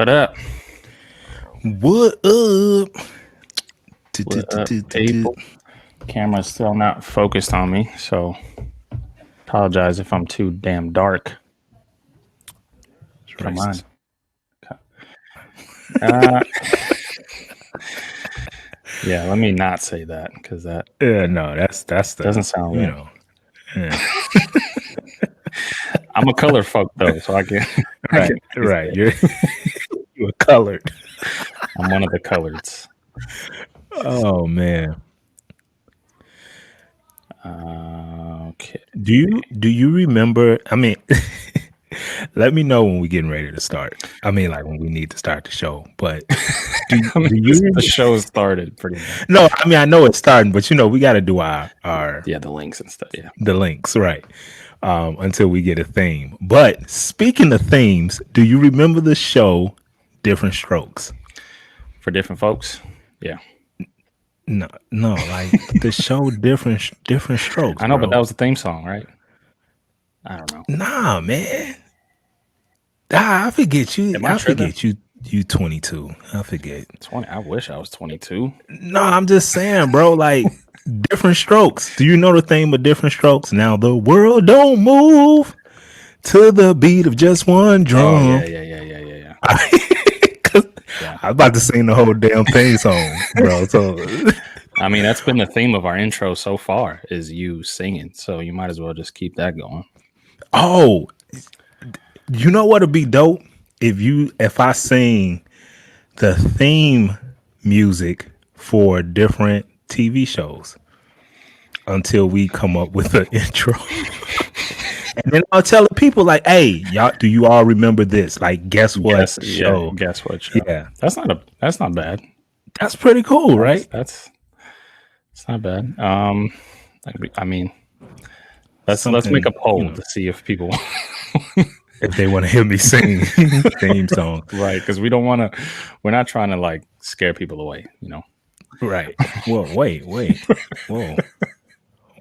What up? What up? What up, people? Camera's still not focused on me, so apologize if I'm too damn dark. Come on. Yeah, let me not say that because that that's the doesn't sound you right. know. Yeah. I'm a color folk though, so I can. Right. You're colored. I'm one of the coloreds. Oh man. Okay. Do you remember? I mean, let me know when we're getting ready to start. I mean, like when we need to start the show. But the show started pretty much. No, I mean I know it's starting, but we got to do our the links and stuff. Yeah, the links, right? Until we get a theme. But speaking of themes, do you remember the show Different Strokes? For different folks? Yeah. No, like the show Different Strokes. I know, bro. but that was the theme song, right? I don't know. Nah, man. I forget you. I forget you. You 22. I forget. 20. I wish I was 22. No, I'm just saying, bro. Like Different Strokes. Do you know the theme of Different Strokes? Now the world don't move to the beat of just one drum. Oh, yeah. I'm about to sing the whole damn theme song, bro. So, I mean, that's been the theme of our intro so far is you singing. So you might as well just keep that going. Oh, you know what would be dope if I sing the theme music for different TV shows until we come up with an intro. And then I'll tell the people like, "Hey, y'all, do you all remember this? Like, guess what show? Yeah, guess what show? Yeah, that's not bad. That's pretty cool, right? It's not bad. I mean, let's make a poll to see if people if they want to hear me sing theme song, right? Because we're not trying to like scare people away, right? Well, wait,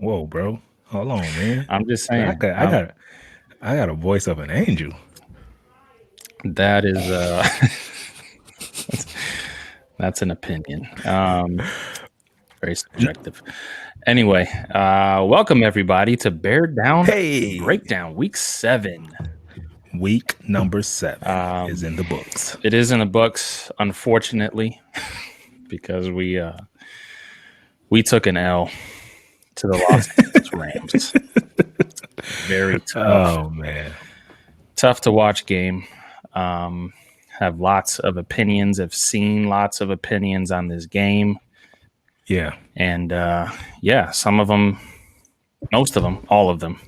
whoa, bro. Hold on, man. I'm just saying. I got a voice of an angel. That is that's an opinion. Very subjective. Anyway, welcome everybody to Bear Down Breakdown Week 7. Week number 7 is in the books. It is in the books, unfortunately, because we took an L to the Los Angeles Rams. Very tough. Oh man, tough to watch game. Have lots of opinions. Have seen lots of opinions on this game. Yeah, and some of them, most of them, all of them,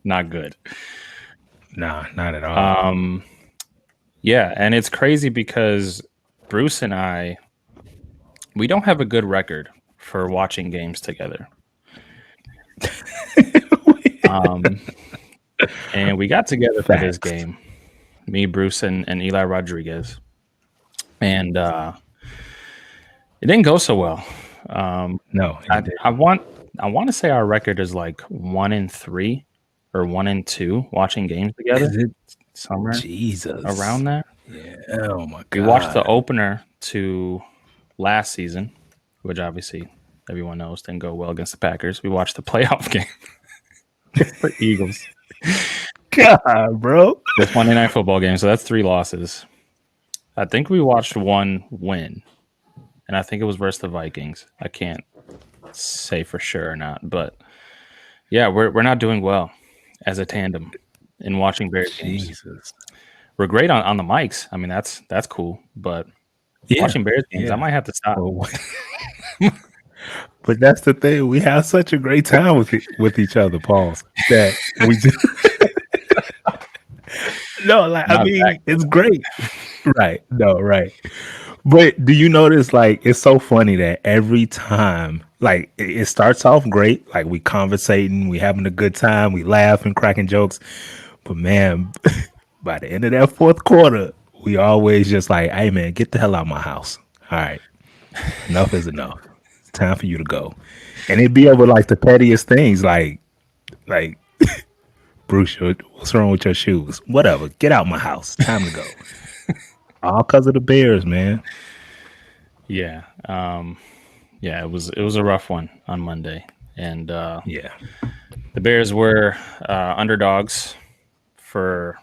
not good. Nah, not at all. Yeah, and it's crazy because Bruce and I, we don't have a good record for watching games together. And we got together for this game, me, Bruce, and Eli Rodriguez, and it didn't go so well. No, I want to say our record is like 1-3 or 1-2 watching games together. Is it somewhere around there? Yeah. Oh my god. We watched the opener to last season, which obviously everyone knows didn't go well against the Packers. We watched the playoff game for Eagles. God, bro. This Monday Night Football game. So that's 3 losses. I think we watched 1 win, and I think it was versus the Vikings. I can't say for sure or not, but yeah, we're not doing well as a tandem in watching Bears games. Jesus. We're great on the mics. I mean, that's cool, but watching Bears games, I might have to stop. But that's the thing. We have such a great time with each other, Paul, that we just no, like I mean, it's great. Right. No, right. But do you notice, like, it's so funny that every time, like, it starts off great, like we conversating, we having a good time, we laughing, cracking jokes. But man, by the end of that fourth quarter, we always just like, hey man, get the hell out of my house. All right. Enough is enough. It's time for you to go. And it'd be over like the pettiest things, like Bruce, what's wrong with your shoes? Whatever. Get out my house. Time to go. all because of the Bears, man. Yeah. Yeah, it was a rough one on Monday. And Yeah, the Bears were underdogs for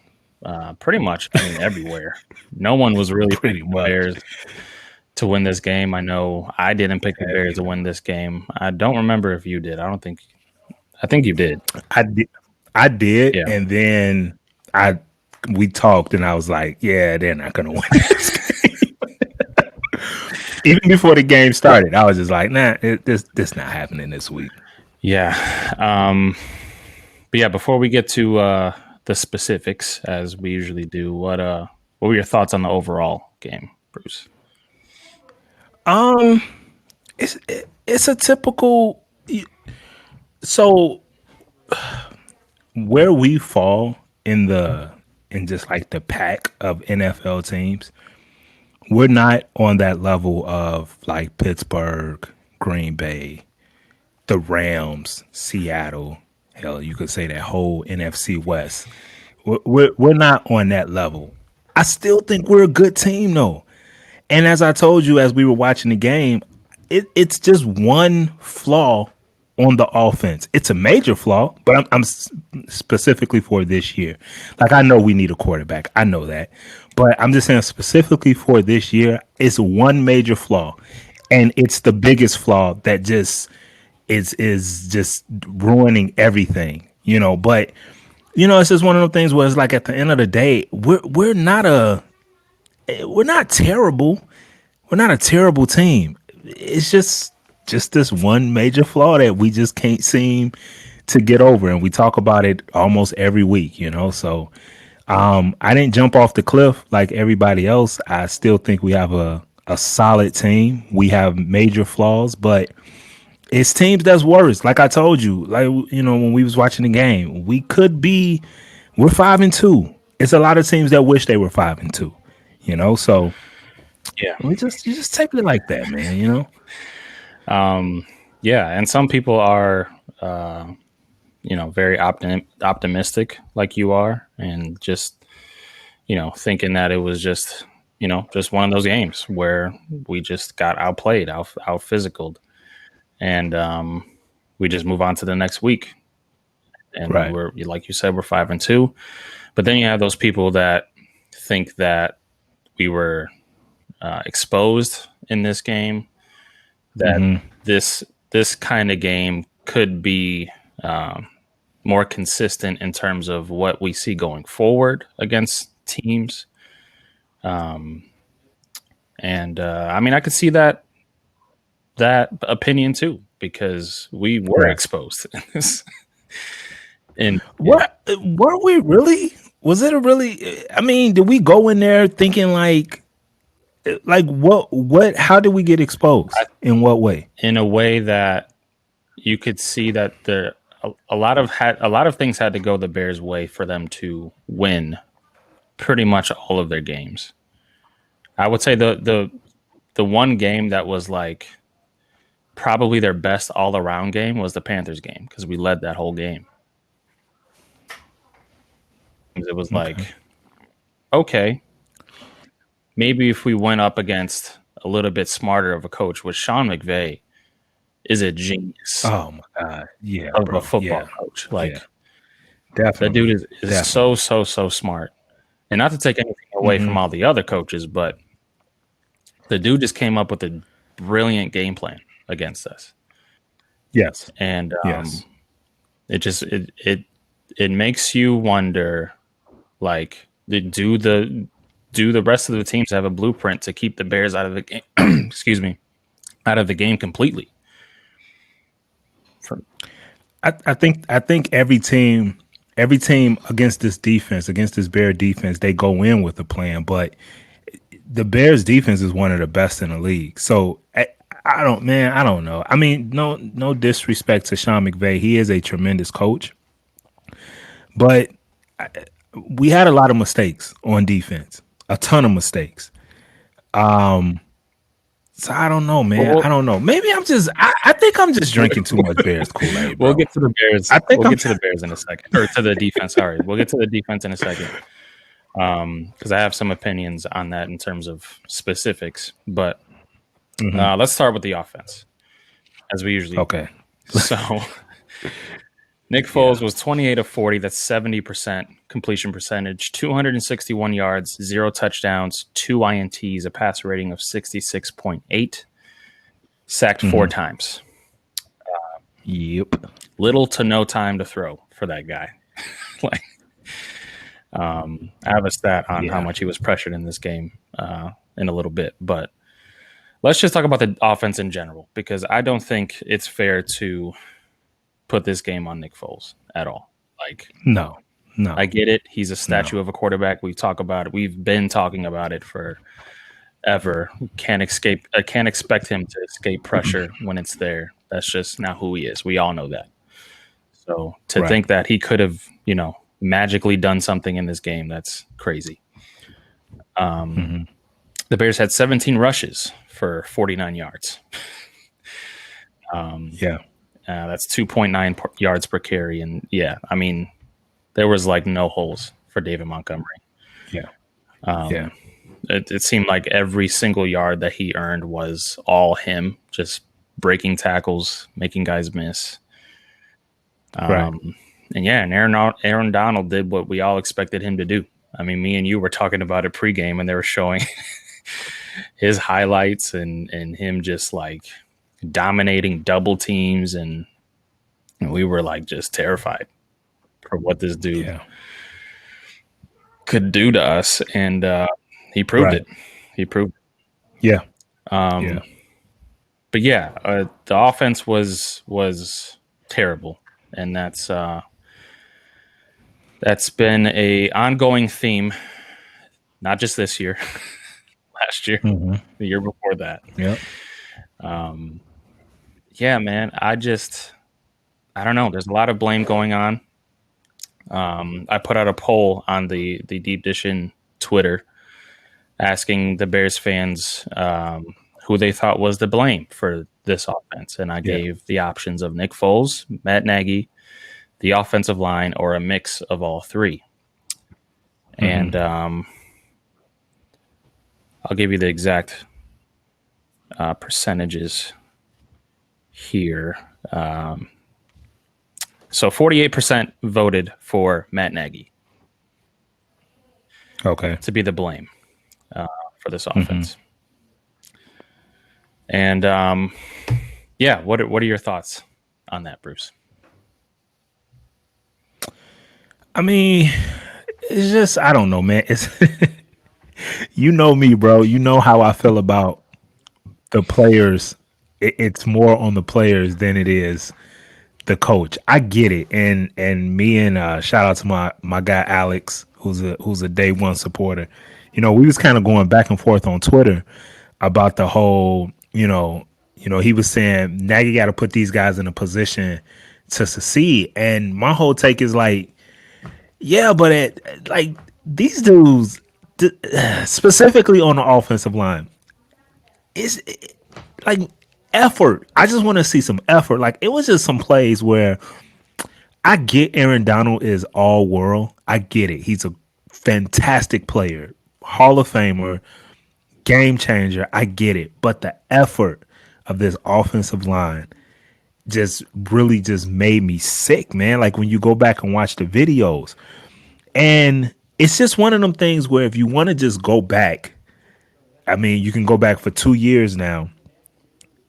pretty much, I mean, everywhere. No one was really pretty picking the much. Bears to win this game. I know I didn't pick the Bears to win this game. I don't remember if you did. I think you did. I did, I did, Yeah. and then I we talked, and I was like, yeah, they're not gonna win this game. Even before the game started, I was just like, nah, this not happening this week. Yeah. But yeah, before we get to the specifics, as we usually do, what were your thoughts on the overall game, Bruce? Um, it's a typical. So where we fall in just like the pack of NFL teams, we're not on that level of like Pittsburgh, Green Bay, the Rams, Seattle. Hell, you could say that whole NFC West. We're not on that level. I still think we're a good team though. And as I told you as we were watching the game, it's just one flaw on the offense. It's a major flaw, but specifically for this year. Like I know we need a quarterback. I know that. But I'm just saying specifically for this year, it's one major flaw. And it's the biggest flaw that just is just ruining everything, but it's just one of those things where it's like at the end of the day, we're not terrible. We're not a terrible team. It's just this one major flaw that we just can't seem to get over, and we talk about it almost every week. So I didn't jump off the cliff like everybody else. I still think we have a solid team. We have major flaws, but it's teams that's worse. Like I told you, like when we was watching the game, we're 5-2. It's a lot of teams that wish they were 5-2. So Yeah. you just take it like that, man. Yeah, and some people are, very optimistic like you are, and just, thinking that it was just one of those games where we just got outplayed, out physicaled, and we just move on to the next week. And Right. we're, like you said, we're 5-2. But then you have those people that think that we were exposed in this game, that Mm-hmm. this kind of game could be more consistent in terms of what we see going forward against teams. And I mean, I could see that opinion too, because we were Right. exposed in this. And What were we really? Was it a really? I mean, did we go in there thinking like what? How did we get exposed? In what way? in a way that you could see that a lot of things had to go the Bears' way for them to win pretty much all of their games. I would say the one game that was like probably their best all around game was the Panthers game, because we led that whole game. It was Okay. like, okay, maybe if we went up against a little bit smarter of a coach, which Sean McVay is a genius Oh my God. Yeah, of a bro. football Yeah. coach. Like, Yeah. that dude Definitely. is Definitely. so smart. And not to take anything away Mm-hmm. from all the other coaches, but the dude just came up with a brilliant game plan against us. Yes. And Yes. it just it makes you wonder, like, do the rest of the teams have a blueprint to keep the Bears out of the game? Excuse me, out of the game completely. For, I think every team against this Bear defense, they go in with a plan, but the Bears defense is one of the best in the league. So I don't know. I mean, no disrespect to Sean McVay. He is a tremendous coach, but we had a lot of mistakes on defense, a ton of mistakes. So I don't know, man. well, I don't know. Maybe I think I'm just drinking too much Bears Kool-Aid, we'll bro. get to the Bears. I think We'll I'm get to the Bears in a second, or to the defense. Sorry, we'll get to the defense in a second. because I have some opinions on that in terms of specifics. But Mhm. let's start with the offense, as we usually do. Okay. So Nick Yeah. Foles was 28 of 40. That's 70% completion percentage, 261 yards, 0 touchdowns, 2 INTs, a passer rating of 66.8, sacked 4 Mhm. times. Yep. Little to no time to throw for that guy. Like, I have a stat on how Yeah. much he was pressured in this game in a little bit, but let's just talk about the offense in general, because I don't think it's fair to put this game on Nick Foles at all. Like, No. No. I get it. He's a No. statue of a quarterback. We talk about it. We've been talking about it forever. Can't escape. I can't expect him to escape pressure when it's there. That's just not who he is. We all know that. So to Right. think that he could have, magically done something in this game, that's crazy. Mhm. The Bears had 17 rushes for 49 yards. Yeah. That's 2.9 yards per carry. And yeah, I mean, there was like no holes for David Montgomery. Yeah. Yeah. It seemed like every single yard that he earned was all him, just breaking tackles, making guys miss. Right. And yeah, and Aaron Donald did what we all expected him to do. I mean, me and you were talking about it pregame, and they were showing his highlights and him just like dominating double teams, and we were like just terrified for what this dude Yeah. could do to us, and he proved Right. it. He proved it. Yeah. Um, Yeah. but yeah, the offense was terrible, and that's been a ongoing theme, not just this year, last year, Mhm. the year before that. Yep. Yeah, man, I don't know. There's a lot of blame going on. I put out a poll on the Deep Dish in Twitter asking the Bears fans who they thought was the blame for this offense, and I Yeah. gave the options of Nick Foles, Matt Nagy, the offensive line, or a mix of all three. And I'll give you the exact percentages here. So 48% voted for Matt Nagy Okay. to be the blame for this offense. And yeah, what are your thoughts on that, Bruce? I mean, it's just I don't know, man. It's you know me, bro. You know how I feel about the players. It's more on the players than it is the coach. I get it, and me and shout out to my guy Alex, who's a day one supporter. We was kind of going back and forth on Twitter about the whole. He was saying Nagy got to put these guys in a position to succeed, and my whole take is like, yeah, but like these dudes, specifically on the offensive line, is like effort. I just want to see some effort. Like it was just some plays where I get Aaron Donald is all world. I get it. He's a fantastic player, Hall of Famer, game changer. I get it. But the effort of this offensive line just really just made me sick, man. Like when you go back and watch the videos. And it's just one of them things where if you want to just go back, I mean, you can go back for 2 years now.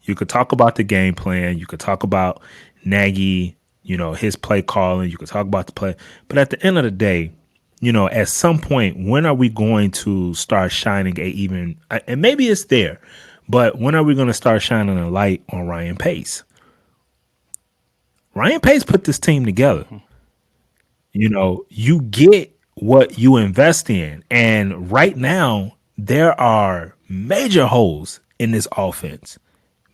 You could talk about the game plan. You could talk about Nagy, his play calling. You could talk about the play. But at the end of the day, at some point, when are we going to start shining and maybe it's there, but when are we going to start shining a light on Ryan Pace? Ryan Pace put this team together. You get what you invest in. And right now, there are major holes in this offense.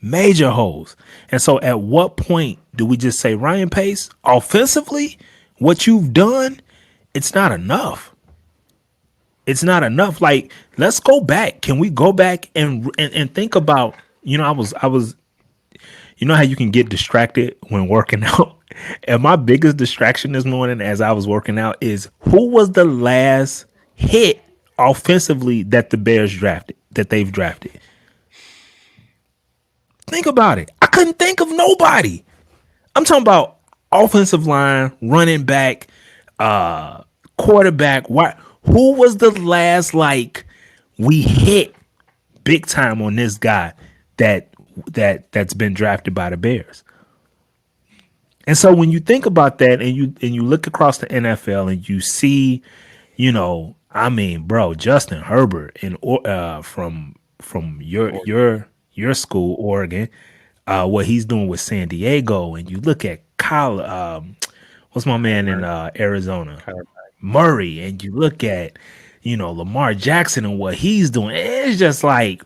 Major holes. And so at what point do we just say, Ryan Pace, offensively, what you've done, it's not enough. It's not enough. Like, let's go back. Can we go back and think about, I was how you can get distracted when working out? And my biggest distraction this morning as I was working out is who was the last hit offensively that the Bears drafted, that they've drafted. Think about it. I couldn't think of nobody. I'm talking about offensive line, running back, quarterback. What? Who was the last like we hit big time on this guy that's been drafted by the Bears? And so when you think about that, and you look across the NFL and you see, I mean, bro, Justin Herbert from your school, Oregon, what he's doing with San Diego, and you look at Kyle, what's my man in Arizona, Murray, and you look at Lamar Jackson and what he's doing. It's just like,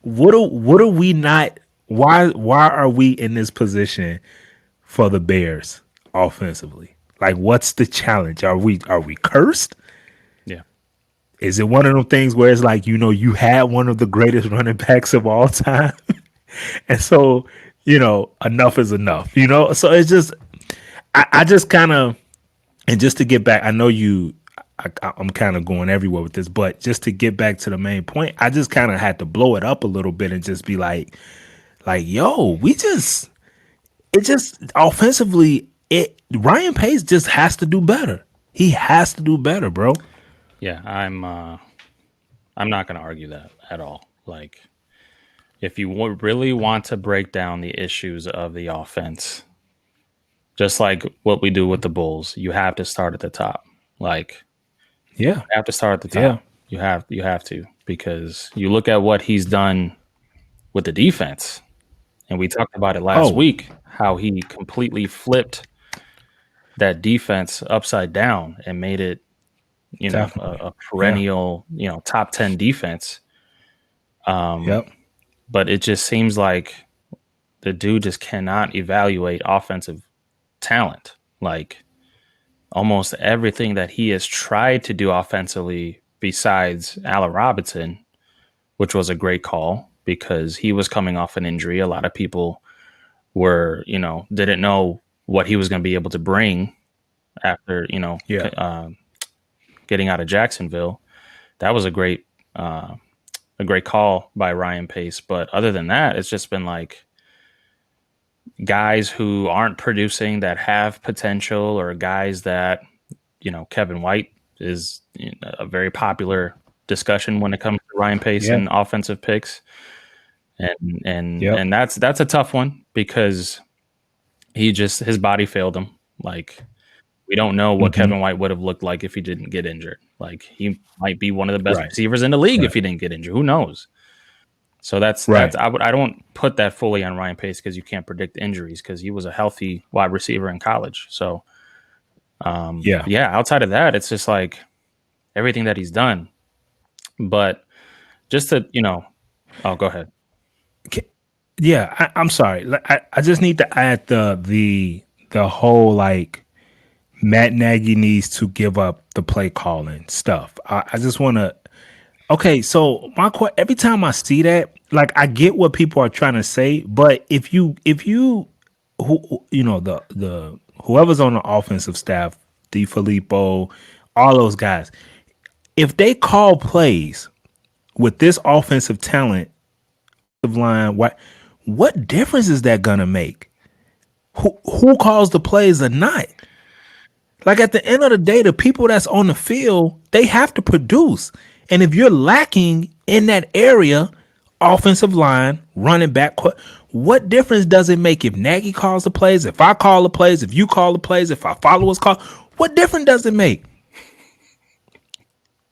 what are we not? Why are we in this position for the Bears offensively? Like, what's the challenge? Are we cursed? Yeah. Is it one of them things where it's like, you had one of the greatest running backs of all time? And so, enough is enough, So it's just, I just kind of, and just to get back, I know I'm kind of going everywhere with this, but just to get back to the main point, I just kind of had to blow it up a little bit and just be like, yo, it just offensively, Ryan Pace just has to do better. He has to do better, bro. Yeah, I'm not going to argue that at all. Like, if you really want to break down the issues of the offense, just like what we do with the Bulls, you have to start at the top. Like, yeah, you have to start at the top. Yeah. You have to, because you look at what he's done with the defense, and we talked about it last week, how he completely flipped that defense upside down and made it, a perennial, top 10 defense. But it just seems like the dude just cannot evaluate offensive talent. Like, almost everything that he has tried to do offensively, besides Allen Robinson, which was a great call because he was coming off an injury. A lot of people were, didn't know what he was going to be able to bring after, getting out of Jacksonville. That was a great call by Ryan Pace. But other than that, it's just been like guys who aren't producing that have potential, or guys that, Kevin White is a very popular discussion when it comes to Ryan Pace and offensive picks. And that's a tough one because his body failed him. Like, we don't know what Kevin White would have looked like if he didn't get injured. Like, he might be one of the best receivers in the league if he didn't get injured. Who knows? So that's I don't put that fully on Ryan Pace because you can't predict injuries, because he was a healthy wide receiver in college. So outside of that, it's just like everything that he's done. But just to, go ahead. Yeah, I'm sorry. I just need to add the whole, like, Matt Nagy needs to give up the play calling stuff. I just want to. Okay, so every time I see that, like, I get what people are trying to say, but if you the whoever's on the offensive staff, DeFilippo, all those guys, if they call plays with this offensive talent line, what difference is that gonna make? Who calls the plays or not? Like, at the end of the day, the people that's on the field, they have to produce. And if you're lacking in that area, offensive line, running back, what difference does it make if Nagy calls the plays, if I call the plays, if you call the plays, if our followers call? What difference does it make?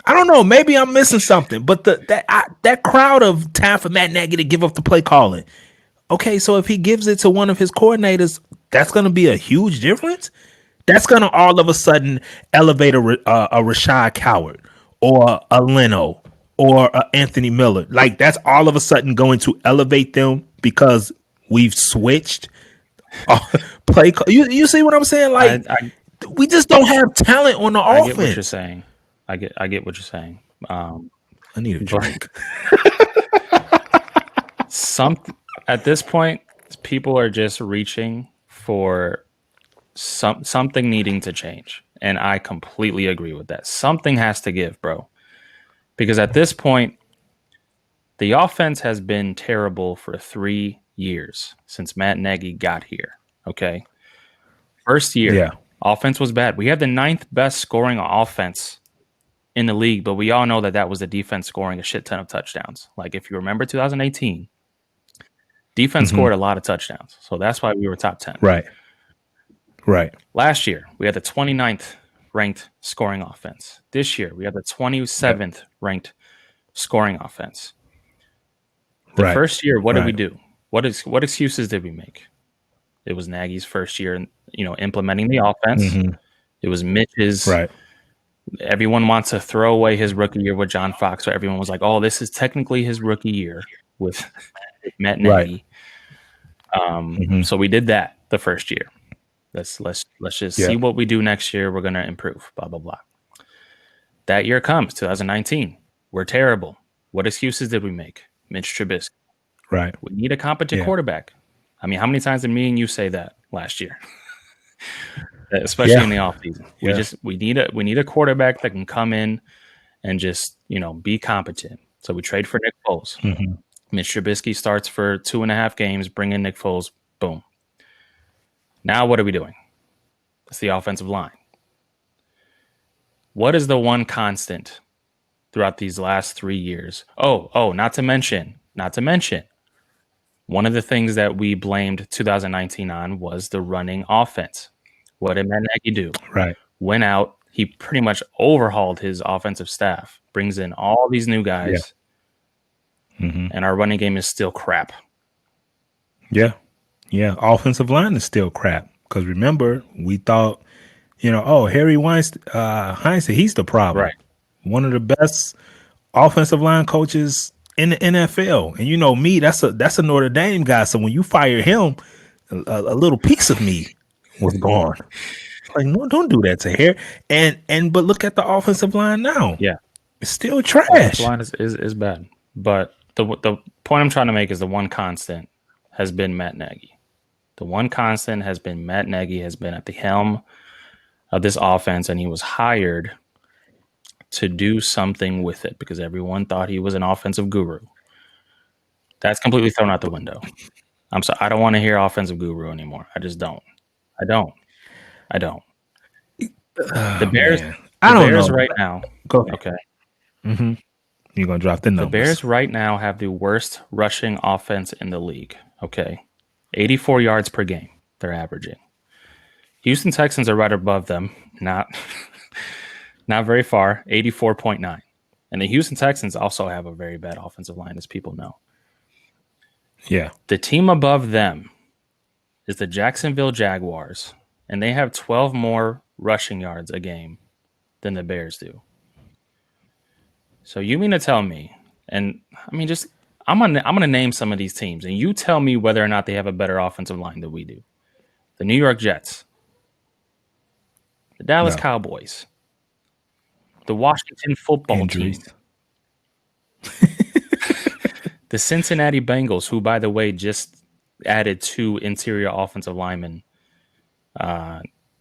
I don't know. Maybe I'm missing something, but that crowd of time for Matt Nagy to give up the play calling. Okay, so if he gives it to one of his coordinators, that's going to be a huge difference. That's going to all of a sudden elevate a Rashad Coward or a Leno or a Anthony Miller. Like, that's all of a sudden going to elevate them because we've switched play. You see what I'm saying? Like, we just don't have talent on the offense. I get what you're saying. I get what you're saying. I need a drink. At this point, people are just reaching for something needing to change, and I completely agree with that. Something has to give, bro. Because at this point, the offense has been terrible for 3 years since Matt Nagy got here. Okay. First year, Yeah. offense was bad. We had the ninth best scoring offense in the league, but we all know that that was the defense scoring a shit ton of touchdowns. Like if you remember 2018, defense Hmm. scored a lot of touchdowns. So that's why we were top 10. Right. Right. Last year, we had the 29th ranked scoring offense. This year, we have the 27th Yep. ranked scoring offense. The Right. first year, what did we Right. do? What excuses did we make? It was Nagy's first year, implementing the offense. Hmm. It was Mitch's. Right. Everyone wants to throw away his rookie year with John Fox, so everyone was like, "Oh, this is technically his rookie year with Matt Right. Nagy." Hmm. So we did that the first year. Let's just see Yep. what we do next year. We're gonna improve. Blah blah blah. That year comes 2019. We're terrible. What excuses did we make? Mitch Trubisky. Right. We need a competent Yeah. quarterback. I mean, how many times did me and you say that last year? Especially in the offseason. Yeah. We need a quarterback that can come in and just, be competent. So we trade for Nick Foles. Hmm. Mitch Trubisky starts for 2.5 games, bring in Nick Foles, boom. Now what are we doing? It's the offensive line. What is the one constant throughout these last 3 years? Not to mention, one of the things that we blamed 2019 on was the running offense. What did Matt Nagy do? Right. Went out. He pretty much overhauled his offensive staff, brings in all these new guys, Hmm. and our running game is still crap. Yeah. Yeah. Offensive line is still crap. Because remember, we thought, Harry Heinz, he's the problem. Right. One of the best offensive line coaches in the NFL. And you know me, that's a Notre Dame guy. So when you fire him, a little piece of me was gone. Like, no, don't do that to Harry. But look at the offensive line now. Yeah. It's still Offensive trash. line is bad. But the point I'm trying to make is the one constant has been Matt Nagy. The one constant has been Matt Nagy has been at the helm of this offense, and he was hired to do something with it because everyone thought he was an offensive guru. That's completely thrown out the window. I'm sorry. I don't want to hear offensive guru anymore. I just don't. I don't. The Bears. Man. I don't know. Right now. Go ahead. Okay. Mm-hmm. You're gonna drop the numbers. The Bears right now have the worst rushing offense in the league. Okay. 84 yards per game they're averaging. Houston Texans are right above them. Not very far. 84.9. And the Houston Texans also have a very bad offensive line, as people know. Yeah. The team above them is the Jacksonville Jaguars, and they have 12 more rushing yards a game than the Bears do. So you mean to tell me, and I mean, just I'm gonna name some of these teams, and you tell me whether or not they have a better offensive line than we do. The New York Jets, the Dallas Cowboys, the Washington football team, the Cincinnati Bengals, who, by the way, just added 2 interior offensive linemen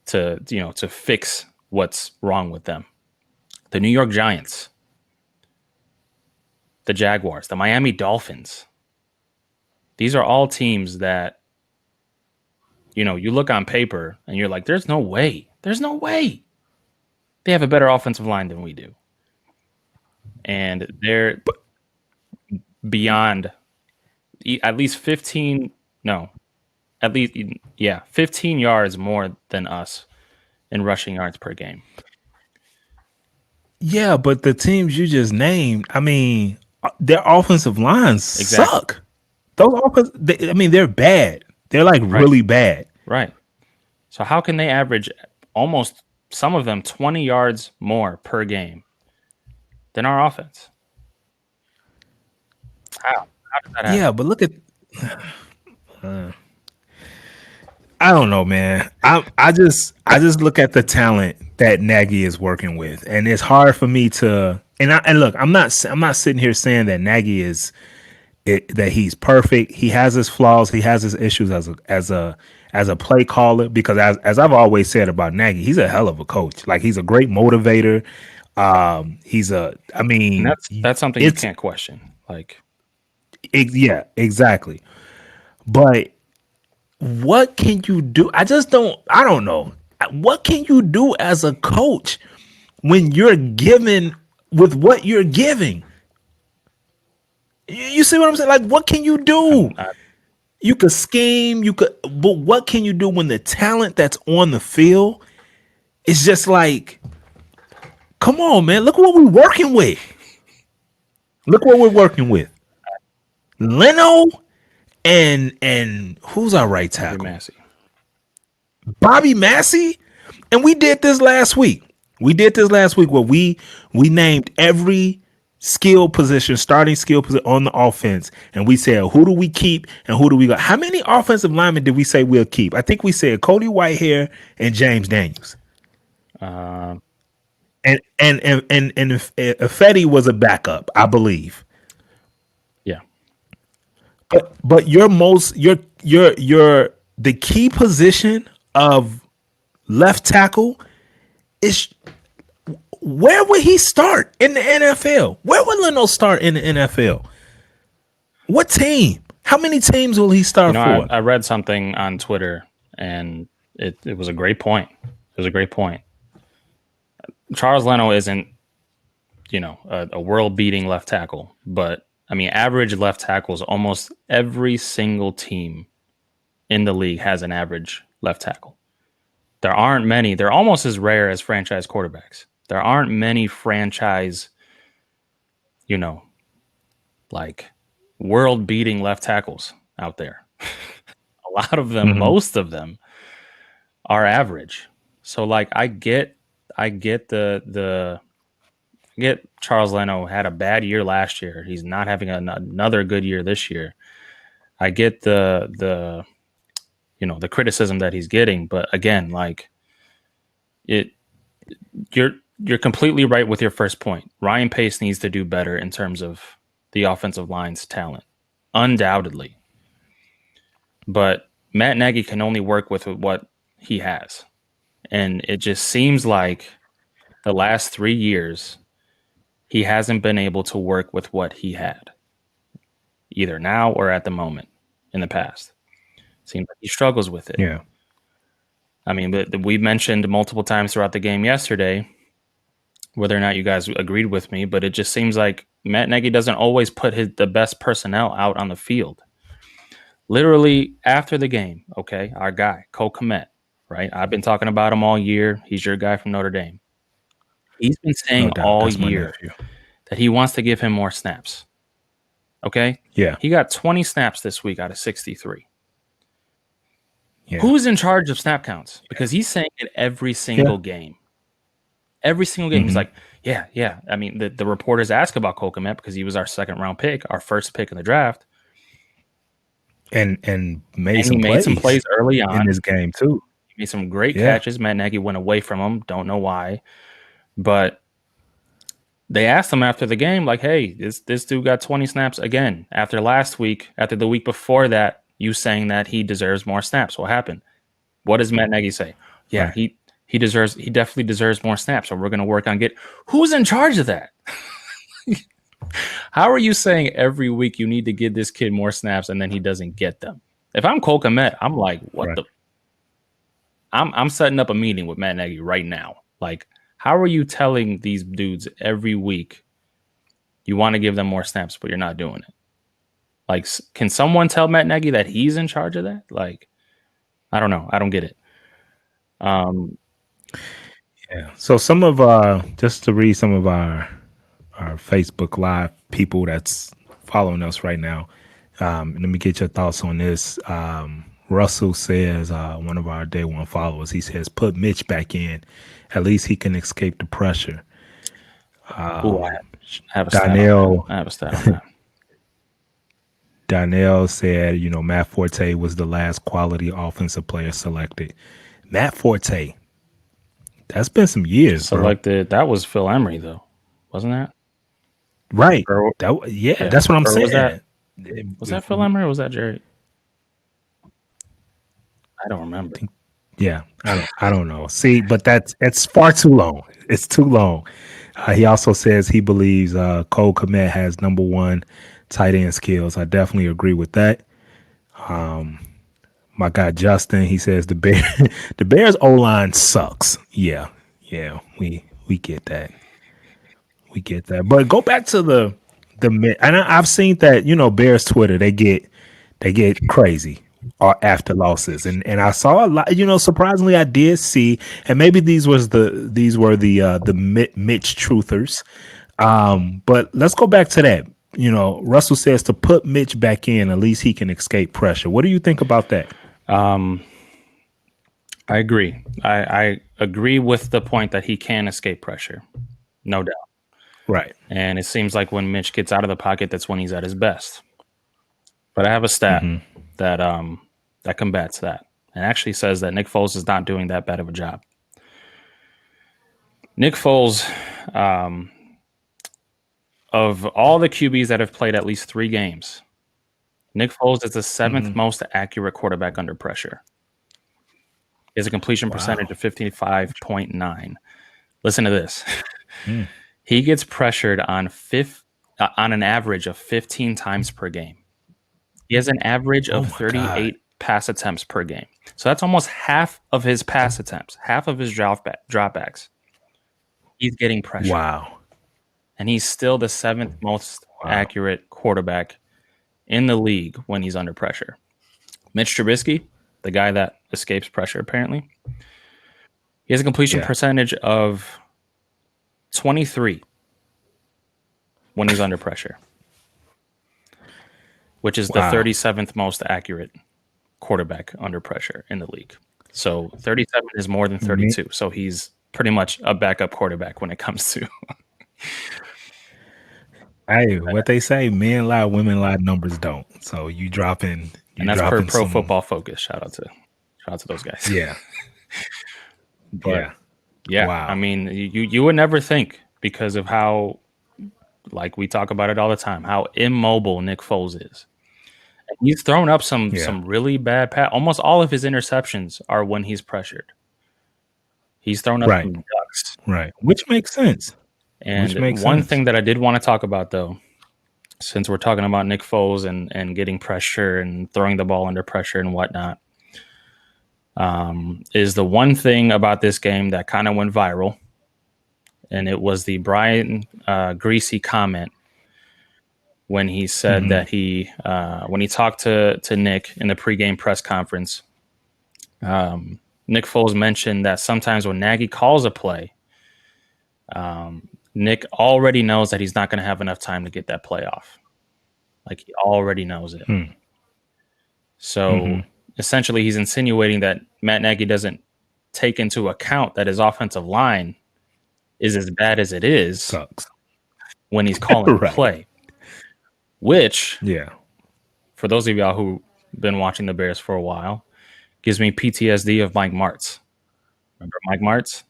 to fix what's wrong with them. The New York Giants, the Jaguars, the Miami Dolphins. These are all teams that, you look on paper and you're like, there's no way. They have a better offensive line than we do. And they're beyond at least 15 yards more than us in rushing yards per game. Yeah, but the teams you just named, I mean, their offensive lines suck. Those they're bad. They're like really bad. Right. So how can they average almost, some of them, 20 yards more per game than our offense? How does that happen? Yeah, but look at I don't know, man. I just look at the talent that Nagy is working with, and it's hard for me to. And look, I'm not sitting here saying that Nagy is that he's perfect. He has his flaws. He has his issues as a play caller. Because as I've always said about Nagy, he's a hell of a coach. Like, he's a great motivator. He's a. I And mean, that's something you it's can't question. Like, yeah, exactly. But what can you do? I just don't. I don't know. What can you do as a coach when you're given with what you're giving? You see what I'm saying? Like, what can you do? I You could scheme, you could, but what can you do when the talent that's on the field is just like, come on, man, look what we're working with. Look what we're working with. Leno and who's our right Bobby tackle? Massey. Bobby Massey. And we did this last week. We did this last week where we named every skill position, starting skill position on the offense, and we said who do we keep and who do we go. How many offensive linemen did we say we'll keep? I think we said Cody Whitehair and James Daniels. Um, And Fetty was a backup, I believe. yeah. But your the key position of left tackle is where would he start in the NFL? Where would Leno start in the NFL? What team? How many teams will he You start know, for? I read something on Twitter, and it was a great point. It was a great point. Charles Leno isn't, a world beating left tackle, but I mean, average left tackles, almost every single team in the league has an average left tackle. There aren't many. They're almost as rare as franchise quarterbacks. There aren't many franchise, you know, like world beating left tackles out there. A lot of them, Mm-hmm. most of them are average. So like I get Charles Leno had a bad year last year. He's not having another good year this year. I get the criticism that he's getting, but again, like it you're completely right with your first point. Ryan Pace needs to do better in terms of the offensive line's talent. Undoubtedly. But Matt Nagy can only work with what he has. And it just seems like the last 3 years he hasn't been able to work with what he had, either now or at the moment in the past. Seems like he struggles with it. Yeah. I mean, but we mentioned multiple times throughout the game yesterday, whether or not you guys agreed with me, but it just seems like Matt Nagy doesn't always put the best personnel out on the field. Literally after the game, okay, our guy, Cole Kmet, right? I've been talking about him all year. He's your guy from Notre Dame. He's been No saying doubt. all That's my year nephew. that he wants to give him more snaps. Okay? Yeah. He got 20 snaps this week out of 63. Yeah. Who's in charge of snap counts? Because he's saying it every single game. Every single game. Mm-hmm. He's like, yeah. I mean, the reporters ask about Cole Kmet because he was our second round pick, our first pick in the draft. And made And he made some plays early on in this game too. He made some great catches. Matt Nagy went away from him. Don't know why. But they asked him after the game, like, hey, this dude got 20 snaps again. After last week, after the week before that, you saying that he deserves more snaps. What happened? What does Matt Nagy say? Yeah, Right. he definitely deserves more snaps. So we're going to work on who's in charge of that? How are you saying every week you need to give this kid more snaps and then he doesn't get them? If I'm Cole Kmet, I'm like, what Right. I'm setting up a meeting with Matt Nagy right now. Like, how are you telling these dudes every week you want to give them more snaps, but you're not doing it? Like, can someone tell Matt Nagy that he's in charge of that? Like, I don't know. I don't get it. Yeah. So some of just to read some of our Facebook Live people that's following us right now. Let me get your thoughts on this. Russell says, one of our day one followers, he says, put Mitch back in. At least he can escape the pressure. I have a Donnell, stat on that. I have a stat on that. Donnell said, Matt Forte was the last quality offensive player selected. Matt Forte. That's been some years, Selected. That was Phil Emery, though, wasn't that? Right. Or, That's what I'm saying. Was that Phil Emery or was that Jerry? I don't remember. Yeah, I don't know. See, but it's far too long. It's too long. He also says he believes Cole Kmet has number one tight end skills. I definitely agree with that. My guy Justin, he says the Bears O line sucks. Yeah, yeah, we get that. We get that. But go back to and I've seen that, Bears Twitter, they get crazy after losses. And I saw a lot, surprisingly I did see, and maybe these were the Mitch truthers. But let's go back to that. Russell says to put Mitch back in, at least he can escape pressure. What do you think about that? I agree. I agree with the point that he can escape pressure, no doubt. Right. And it seems like when Mitch gets out of the pocket, that's when he's at his best. But I have a stat that combats that, and actually says that Nick Foles is not doing that bad of a job. Nick Foles, of all the QBs that have played at least 3 games, Nick Foles is the 7th most accurate quarterback under pressure. He has a completion percentage of 55.9. Listen to this. He gets pressured on an average of 15 times per game. He has an average of 38 pass attempts per game. So that's almost half of his pass attempts, half of his dropbacks. He's getting pressured. Wow. And he's still the 7th most accurate quarterback in the league when he's under pressure. Mitch Trubisky, the guy that escapes pressure apparently, he has a completion percentage of 23 when he's under pressure, which is the 37th most accurate quarterback under pressure in the league. So 37 is more than 32. So he's pretty much a backup quarterback when it comes to. Hey, what they say, men lie, women lie, numbers don't. So you drop in. And that's per Pro Football Focus. Shout out to those guys. Yeah. But yeah. Wow. I mean, you would never think, because of how, like we talk about it all the time, how immobile Nick Foles is. And he's thrown up some really bad almost all of his interceptions are when he's pressured. He's thrown up some ducks. Right. Which makes sense. And one thing that I did want to talk about, though, since we're talking about Nick Foles and getting pressure and throwing the ball under pressure and whatnot, is the one thing about this game that kind of went viral. And it was the Brian Greasy comment when he said that when he talked to Nick in the pregame press conference, Nick Foles mentioned that sometimes when Nagy calls a play, Nick already knows that he's not going to have enough time to get that play off. Like, he already knows it. So essentially he's insinuating that Matt Nagy doesn't take into account that his offensive line is as bad as it is when he's calling the play. Which, for those of y'all who've been watching the Bears for a while, gives me PTSD of Mike Martz. Remember Mike Martz?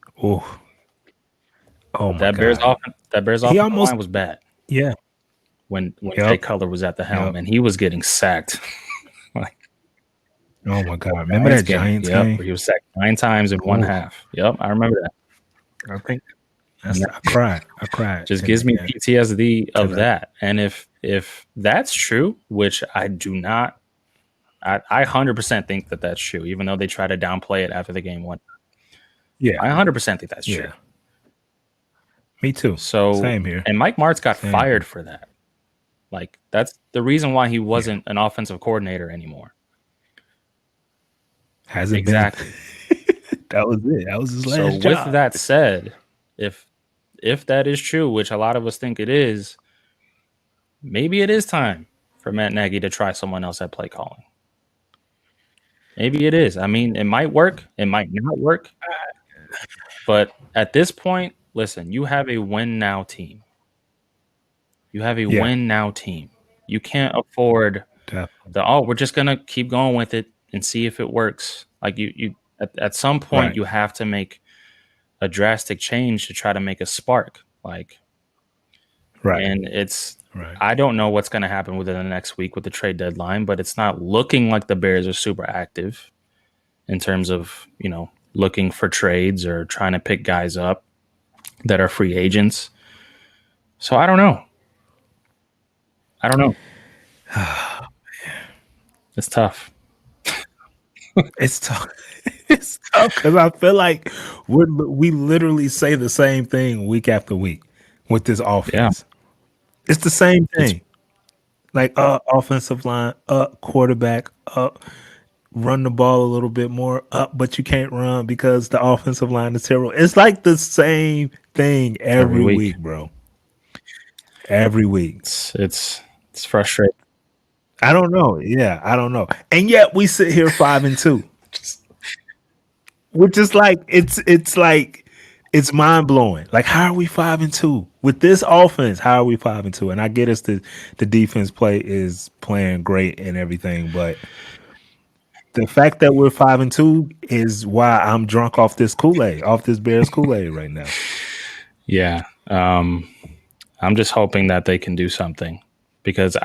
Oh my God. That Bears offensive line was bad. Yeah. When Jay Cutler was at the helm, and he was getting sacked. Oh my God! Remember that Giants game? Where he was sacked 9 times in one half. Yep, I remember that. I think I cried. Just gives me PTSD of that. And if that's true, which I do not, I 100% think that that's true, even though they try to downplay it after the game went. Yeah, I 100% think that's true. Me too. So same here. And Mike Martz got fired for that. Like, that's the reason why he wasn't an offensive coordinator anymore. Has it exactly? That was it. That was his last job. So with that said, if that is true, which a lot of us think it is, maybe it is time for Matt Nagy to try someone else at play calling. Maybe it is. I mean, it might work. It might not work. But at this point, listen, you have a win now team. Win now team. You can't afford we're just going to keep going with it and see if it works. Like, you at some point, you have to make a drastic change to try to make a spark. Like, and it's, I don't know what's going to happen within the next week with the trade deadline, but it's not looking like the Bears are super active in terms of, looking for trades or trying to pick guys up that are free agents. So I don't know. It's tough. It's tough. It's tough because I feel like we literally say the same thing week after week with this Yeah, offense. It's the same it's thing. Like offensive line, quarterback, run the ball a little bit more, but you can't run because the offensive line is terrible. It's like the same thing every every week. week, bro. Every week. It's frustrating. I don't know. Yeah, I don't know. And yet we sit here 5-2. Which is like it's mind blowing. Like, how are we 5-2 with this offense? How are we 5-2? And I get us the defense play is playing great and everything, but the fact that we're 5-2 is why I'm drunk off this Kool-Aid, off this Bears Kool-Aid right now. Yeah. I'm just hoping that they can do something because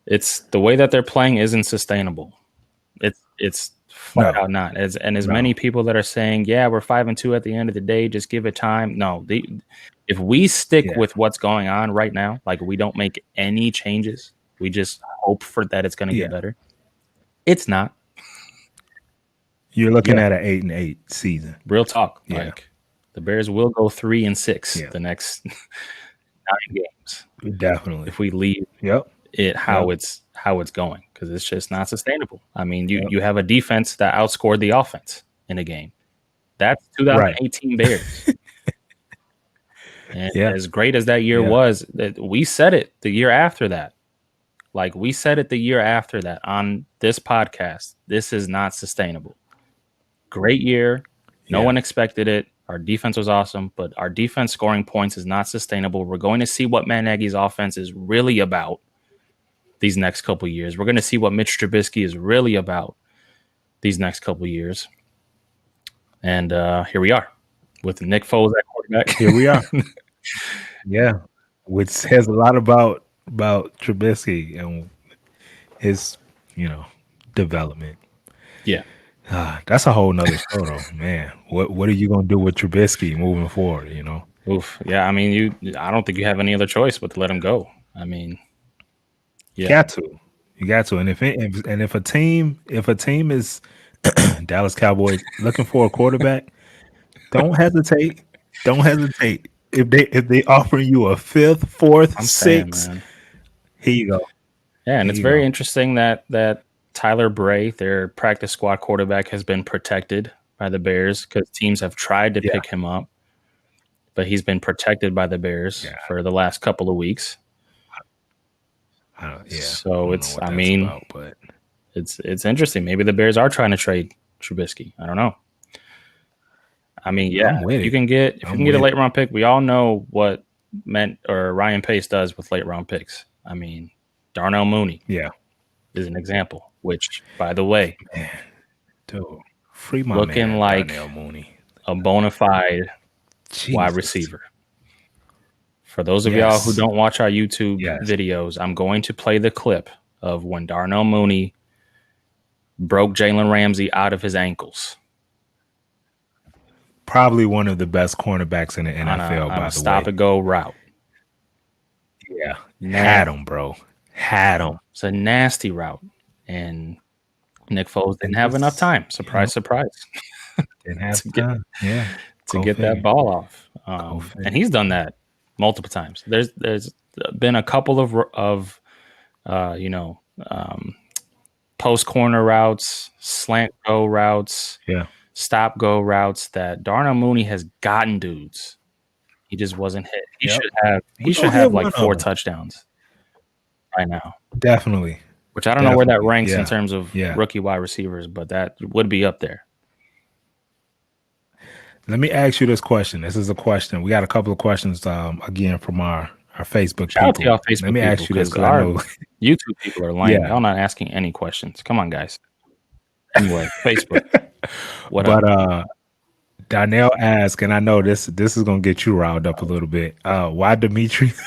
it's the way that they're playing isn't sustainable. It's flat No, out not. As no, many people that are saying, yeah, we're 5-2 at the end of the day, just give it time. No, if we stick yeah, with what's going on right now, like we don't make any changes, we just hope for that it's going to get yeah. better. It's not. You're looking Yeah, at an 8-8 season. real talk. Yeah, Like the Bears will go 3-6 yeah, the next 9 games definitely. if we leave Yep, it yep, how it's going because it's just not sustainable. I mean, yep. you have a defense that outscored the offense in a game. That's Right. 2018 Bears. And Yeah, as great as that year yeah, was, that we said it the year after that. Like we said it the year after that on this podcast. This is not sustainable. Great year. No yeah. one expected it. Our defense was awesome, but our defense scoring points is not sustainable. We're going to see what Matt Nagy's offense is really about these next couple of years. We're going to see what Mitch Trubisky is really about these next couple of years. And here we are with Nick Foles at quarterback. Here we are. Yeah, which says a lot about Trubisky and his, development. Yeah. That's a whole nother show, though, man. What are you gonna do with Trubisky moving forward? Oof. Yeah. I mean, I don't think you have any other choice but to let him go. I mean, You yeah. got to, you got to, and if a team is Dallas Cowboys looking for a quarterback, don't hesitate. Don't hesitate. If they offering you a fifth, fourth, I'm saying, sixth, man. here you go. Yeah. And Here it's you very go. interesting that Tyler Bray, their practice squad quarterback, has been protected by the Bears because teams have tried to Yeah, pick him up, but he's been protected by the Bears yeah, for the last couple of weeks. yeah. I So don't know it's, what I that's mean, about, but it's interesting. Maybe the Bears are trying to trade Trubisky. I don't know. I mean, yeah, I'm with if you it. can get I'm a with late it. round pick, we all know what meant or Ryan Pace does with late round picks. I mean, Darnell Mooney Yeah, is an example, which, by the way, man, dude, free my looking man like Darnell Mooney. a bona fide wide Jesus. receiver. For those of y'all who Yes. don't watch our YouTube Yes. videos, I'm going to play the clip of when Darnell Mooney broke Jalen Ramsey out of his ankles Probably one of the best cornerbacks in the on NFL, a by the stop way. and go route. Yeah. Nah, Had him, bro. Had him. it's a nasty route, and Nick Foles didn't And have enough just, time. Surprise, surprise, didn't have to get time. Yeah. Go that figure. ball off. Go And figure. he's done that multiple times. There's been a couple of uh, you know um, post corner routes, slant go routes, Yeah. stop go routes that Darnell Mooney has gotten dudes. He just wasn't hit. Yep. He We should gonna hit have like one of 4 them. touchdowns right now. Definitely. Which I don't know where that Definitely. ranks in Yeah. terms of Yeah. rookie wide receivers, but that would be up there. Let me ask you this question. This is a question. We got a couple of questions again from our Facebook Shout out to people. y'all Let Facebook me people ask you this because because I our know YouTube people are lame. yeah. Y'all not asking any questions. Come on, guys. Anyway, Facebook. What up? But Donnell asked, and I know this is gonna get you riled up a little bit. Why Demetrius?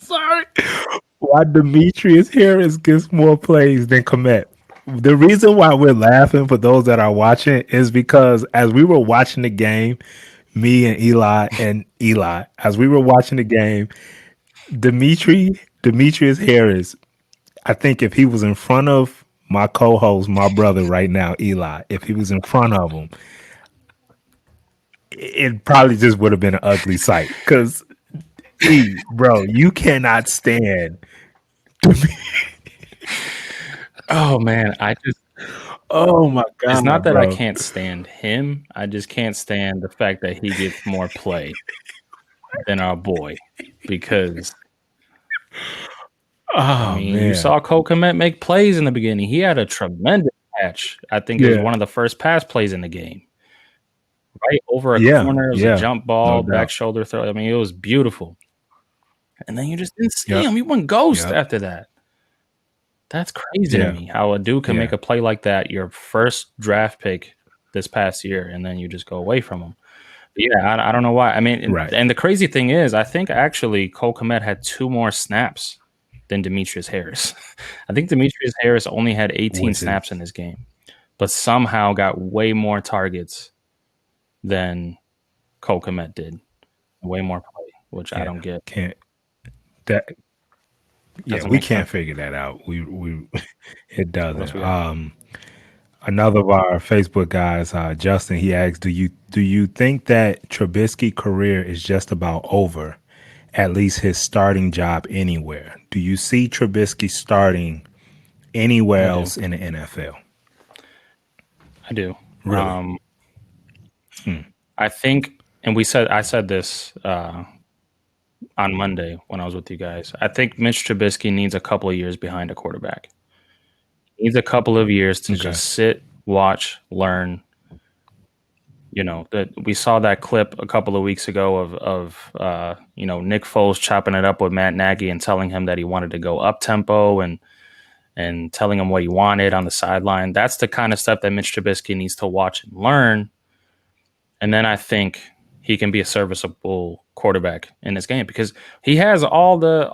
Sorry. Why Demetrius Harris gets more plays than Komet? The reason why we're laughing for those that are watching is because as we were watching the game, me and Eli, as we were watching the game, Demetrius Harris. I think if he was in front of my co-host, my brother right now, Eli, if he was in front of him, it probably just would have been an ugly sight. Because bro, you cannot stand. Oh man, I just Oh my it's not god, that I bro. can't stand him. I just can't stand the fact that he gets more play than our boy because I Oh mean, you man. saw Cole Kmet make plays in the beginning. He had a tremendous catch. I think it was Yeah. one of the first pass plays in the game. Right over a Yeah. corner. It was a Yeah. jump No ball, back doubt. shoulder throw. I mean, it was beautiful. And then you just didn't see Yep. him. He went ghost Yep. after that. That's crazy to Yeah. me how a dude can make Yeah. a play like that, your first draft pick this past year, and then you just go away from him. But yeah, I don't know why. I mean, Right. and the crazy thing is, I think actually Cole Kmet had 2 more snaps than Demetrius Harris. I think Demetrius Harris only had 18 Which snaps in is his game, but somehow got way more targets than Cole Kmet did. Way more play, which I yeah. don't get. Can't that yeah, Doesn't we make can't sense. figure that out. We it What else doesn't. we got? Another of our Facebook guys, Justin, he asked, do you think that Trubisky career is just about over? At least his starting job anywhere. Do you see Trubisky starting anywhere I do. else in the NFL? I do. Really? Um, I think, and I said this on Monday when I was with you guys. I think Mitch Trubisky needs a couple of years behind a quarterback. He needs a couple of years to Okay. just sit, watch, learn. You know that we saw that clip a couple of weeks ago of Nick Foles chopping it up with Matt Nagy and telling him that he wanted to go up tempo and telling him what he wanted on the sideline. That's the kind of stuff that Mitch Trubisky needs to watch and learn. And then I think he can be a serviceable quarterback in this game because he has all the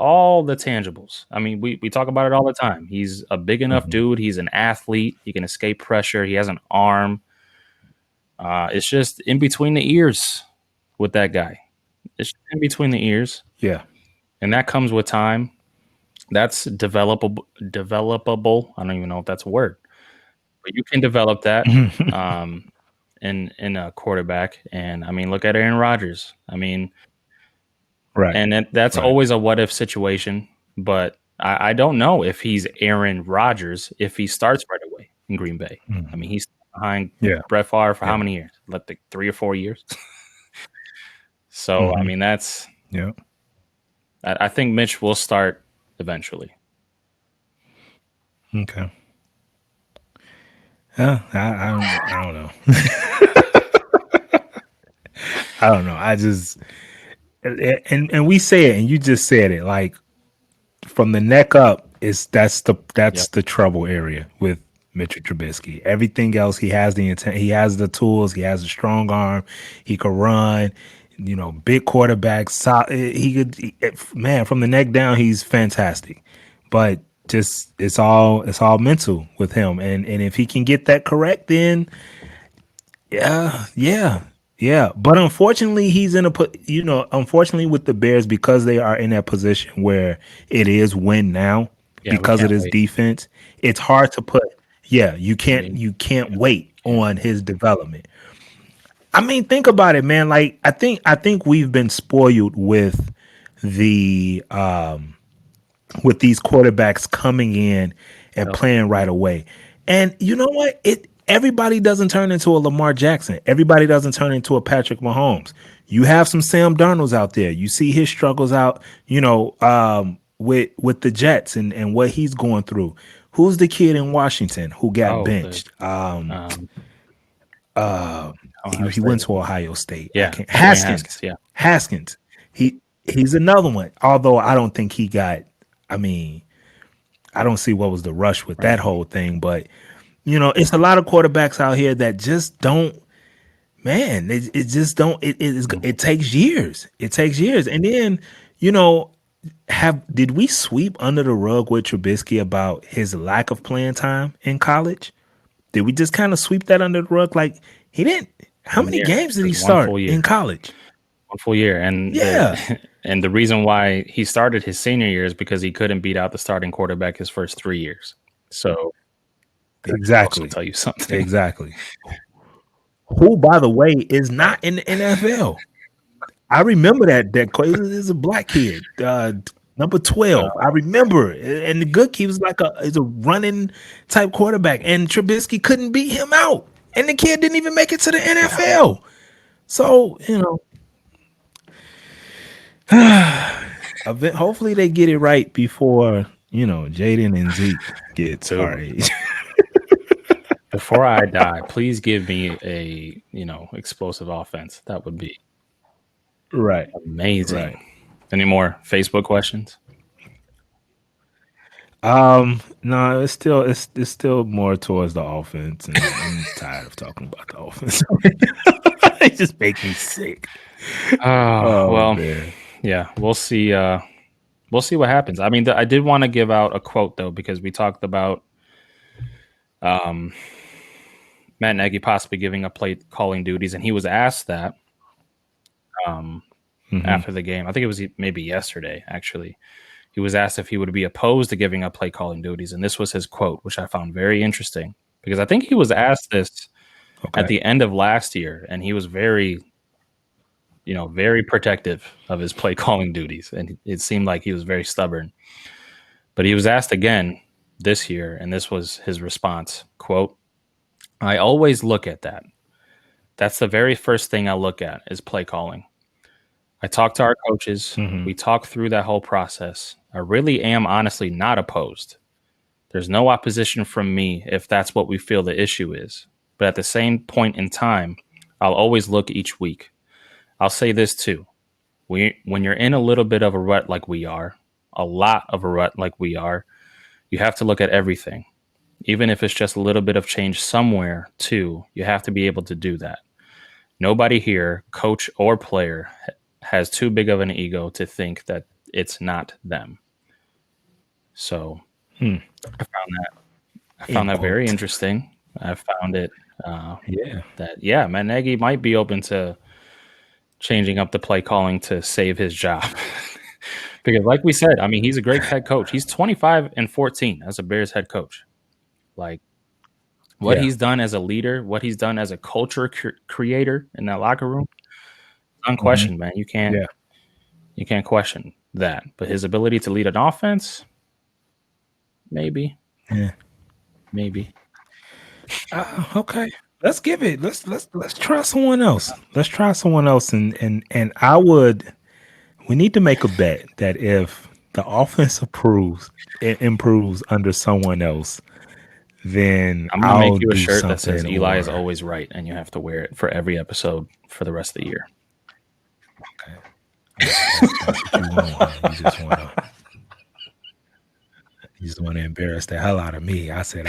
tangibles. I mean, we talk about it all the time. He's a big enough Mhm. dude. He's an athlete. He can escape pressure. He has an arm. It's just in between the ears with that guy. It's in between the ears, Yeah. and that comes with time. That's developable. Developable. I don't even know if that's a word, but you can develop that. Um, in a quarterback. And I mean, look at Aaron Rodgers. I mean, Right. and that's Right. always a what if situation. But I don't know if he's Aaron Rodgers if he starts right away in Green Bay. I Mhm. mean, he's behind Yeah. Brett Favre for how Yeah. many years? Like 3 or 4 years. So I Hmm. mean, Yeah. I think Mitch will start eventually. Okay. Yeah. I don't know. I don't know. I just and we say it, and you just said it. Like from the neck up, is that's Yep. the trouble area with Mitchell Trubisky. Everything else, he has the intent, he has the tools, he has a strong arm, he could run. Big quarterback. He could, man, from the neck down, he's fantastic. But just it's all mental with him, and if he can get that correct, then yeah, yeah, yeah. But unfortunately, he's in a unfortunately with the Bears because they are in that position where it is win now Yeah, we because of can't his wait. defense. It's hard to put. Yeah, you I can't mean, you can't yeah, wait can't. on his development. I mean, think about it, man. Like I think we've been spoiled the with these quarterbacks coming in and Yep. playing right away. And you know what? Everybody doesn't turn into a Lamar Jackson. Everybody doesn't turn into a Patrick Mahomes. You have some Sam Darnolds out there. You see his struggles out, with the Jets and what he's going through. Who's the kid in Washington who got Oh, the benched? um, He, Ohio he went State. to Ohio State. I Yeah, can't Dwayne Haskins. Haskins. Yeah. Haskins. He's another one. Although I don't think he got. I mean, I don't see what was the rush with that Right. whole thing, but it's a lot of quarterbacks out here that just don't. Man, it just don't. Mhm. It takes years. It takes years, and then you know, did we sweep under the rug with Trubisky about his lack of playing time in college? Did we just kind of sweep that under the rug? Like he didn't. How many games did he Just one start full in year. college? One full year. And Yeah. and the reason why he started his senior year is because he couldn't beat out the starting quarterback his first 3 years. So that also Exactly. tell you something. Exactly. Who, by the way, is not in the NFL. I remember that is a black kid, number 12. I remember, and the good kid was like is a running type quarterback, and Trubisky couldn't beat him out, and the kid didn't even make it to the NFL. So hopefully they get it right before Jaden and Zeke gets our Dude. age. Before I die, please give me a explosive offense. That would be Right. amazing. Right. Any more Facebook questions? No, it's still more towards the offense, and I'm tired of talking about the offense. It just makes me sick. Well, Man. yeah, we'll see. We'll see what happens. I mean, I did want to give out a quote though, because we talked about Matt Nagy possibly giving up play calling duties, and he was asked that after the game. I think it was maybe yesterday, actually. He was asked if he would be opposed to giving up play calling duties, and this was his quote, which I found very interesting because I think he was asked this at the end of last year, and he was very protective of his play calling duties, and it seemed like he was very stubborn. But he was asked again this year, and this was his response, quote, "I always look at that. That's the very first thing I look at is play calling. I talk to our coaches. We talk through that whole process. I really am honestly not opposed. There's no opposition from me if that's what we feel the issue is. But at the same point in time, I'll always look each week. I'll say this too. When you're in a little bit of a rut like we are, a lot of a rut like we are, you have to look at everything. Even if it's just a little bit of change somewhere too, you have to be able to do that. Nobody here, coach or player, has too big of an ego to think that it's not them." So I found that very interesting. I found it that Matt Nagy might be open to changing up the play calling to save his job. Because like we said, I mean, he's a great head coach. He's 25-14 as a Bears head coach. Like what he's done as a leader, what he's done as a culture creator in that locker room, unquestioned, man. You can't question that. But his ability to lead an offense, maybe. Yeah. Maybe. Okay. Let's give it. Let's try someone else. Let's try someone else, and I would. We need to make a bet that if the offense improves under someone else, then I'm gonna I'll make you a do shirt that says something, Eli is or always right, and you have to wear it for every episode for the rest of the year. that's what you want. Huh? You just want to embarrass the hell out of me. I said,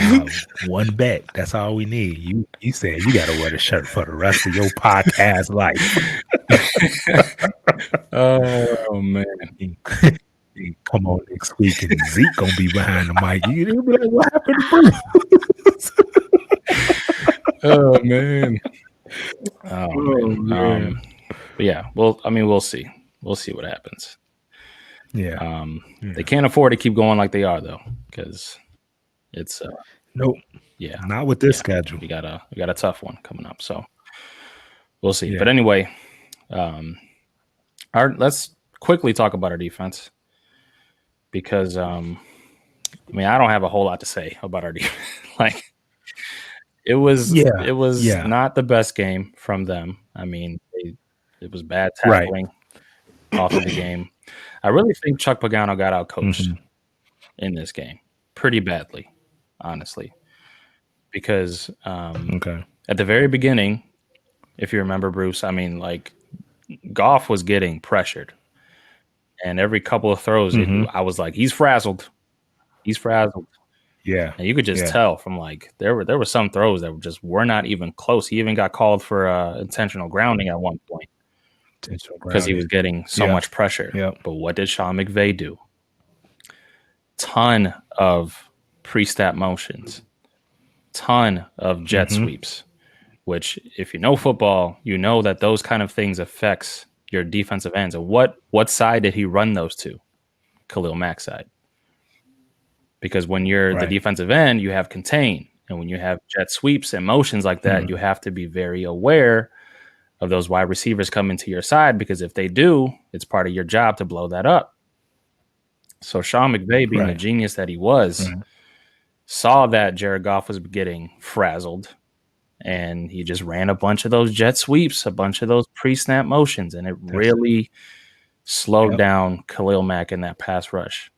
one bet. That's all we need. You said you got to wear the shirt for the rest of your podcast life. Oh man. Come on next week, and Zeke gonna be behind the mic. You'll be like, "What happened to Bruce?" Oh man. Oh man. But yeah, well, I mean, we'll see. We'll see what happens. Yeah. They can't afford to keep going like they are though, because it's Nope. yeah, Not with this schedule. we got a tough one coming up, so we'll see. Yeah. But anyway, let's quickly talk about our defense, because I mean, I don't have a whole lot to say about our defense. Like it was not the best game from them. I mean, it was bad tackling off of the game. I really think Chuck Pagano got out coached in this game pretty badly, honestly, because at the very beginning, if you remember, Bruce, I mean, like Goff was getting pressured, and every couple of throws, I was like, he's frazzled. He's frazzled. Yeah. And you could just tell from like there were some throws that were not even close. He even got called for intentional grounding at one point because he was getting so much pressure. Yep. But what did Sean McVay do? Ton of pre-snap motions, ton of jet sweeps, which if you know football, you know that those kind of things affects your defensive ends. And what side did he run those to? Khalil Mack's side. Because when you're the Right. defensive end, you have contain. And when you have jet sweeps and motions like that, you have to be very aware of those wide receivers coming to your side, because if they do, it's part of your job to blow that up. So Sean McVay, being the Right. genius that he was, Right. saw that Jared Goff was getting frazzled, and he just ran a bunch of those jet sweeps, a bunch of those pre-snap motions, and it That's really slowed yep. down Khalil Mack in that pass rush.